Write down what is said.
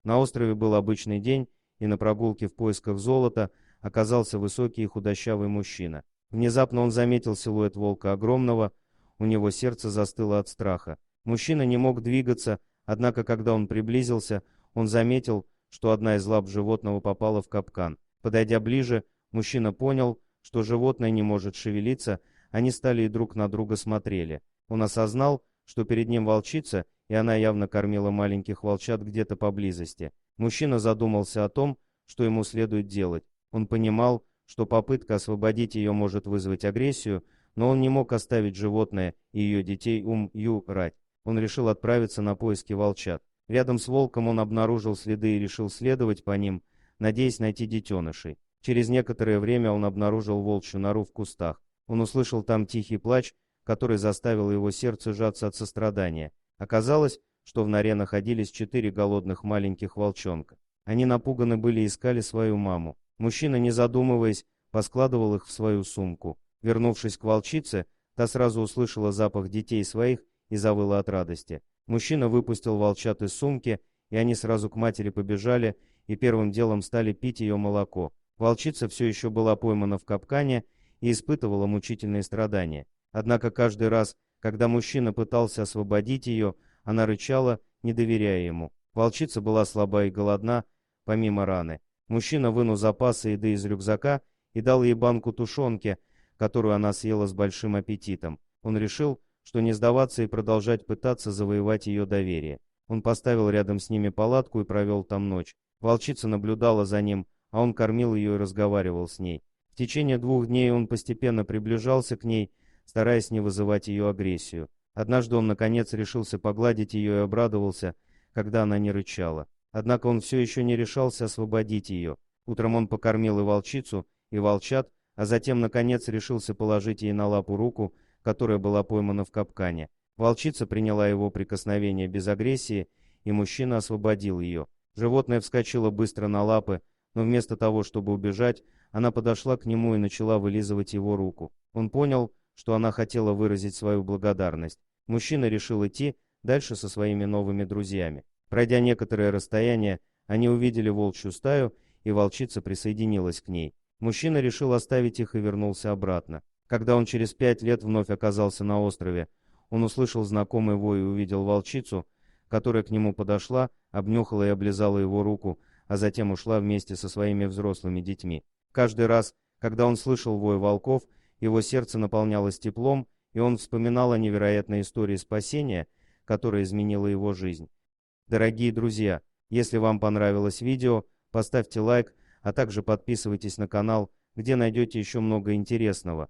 На острове был обычный день, и на прогулке в поисках золота оказался высокий и худощавый мужчина. Внезапно он заметил силуэт волка огромного, у него сердце застыло от страха. Мужчина не мог двигаться, однако когда он приблизился, он заметил, что одна из лап животного попала в капкан. Подойдя ближе, мужчина понял, что животное не может шевелиться, они стали и друг на друга смотрели. Он осознал, что перед ним волчица, и она явно кормила маленьких волчат где-то поблизости. Мужчина задумался о том, что ему следует делать. Он понимал, что попытка освободить ее может вызвать агрессию, но он не мог оставить животное и ее детей умирать. Он решил отправиться на поиски волчат. Рядом с волком он обнаружил следы и решил следовать по ним, надеясь найти детенышей. Через некоторое время он обнаружил волчью нору в кустах. Он услышал там тихий плач, который заставил его сердце сжаться от сострадания. Оказалось, что в норе находились 4 голодных маленьких волчонка. Они напуганы были и искали свою маму. Мужчина, не задумываясь, поскладывал их в свою сумку. Вернувшись к волчице, та сразу услышала запах детей своих и завыла от радости. Мужчина выпустил волчат из сумки, и они сразу к матери побежали и первым делом стали пить ее молоко. Волчица все еще была поймана в капкане и испытывала мучительные страдания. Однако каждый раз, когда мужчина пытался освободить ее, она рычала, не доверяя ему. Волчица была слаба и голодна, помимо раны. Мужчина вынул запасы еды из рюкзака и дал ей банку тушенки, которую она съела с большим аппетитом. Он решил, что не сдаваться и продолжать пытаться завоевать ее доверие. Он поставил рядом с ними палатку и провел там ночь. Волчица наблюдала за ним, а он кормил ее и разговаривал с ней. В течение 2 дней он постепенно приближался к ней, стараясь не вызывать ее агрессию. Однажды он, наконец, решился погладить ее и обрадовался, когда она не рычала. Однако он все еще не решался освободить ее. Утром он покормил и волчицу, и волчат, а затем, наконец, решился положить ей на лапу руку, которая была поймана в капкане. Волчица приняла его прикосновение без агрессии, и мужчина освободил ее. Животное вскочило быстро на лапы, но вместо того, чтобы убежать, она подошла к нему и начала вылизывать его руку. Он понял, что она хотела выразить свою благодарность. Мужчина решил идти дальше со своими новыми друзьями. Пройдя некоторое расстояние, они увидели волчью стаю, и волчица присоединилась к ней. Мужчина решил оставить их и вернулся обратно. Когда он через 5 лет вновь оказался на острове, он услышал знакомый вой и увидел волчицу, которая к нему подошла, обнюхала и облизала его руку, а затем ушла вместе со своими взрослыми детьми. Каждый раз, когда он слышал вой волков, его сердце наполнялось теплом, и он вспоминал о невероятной истории спасения, которая изменила его жизнь. Дорогие друзья, если вам понравилось видео, поставьте лайк, а также подписывайтесь на канал, где найдете еще много интересного.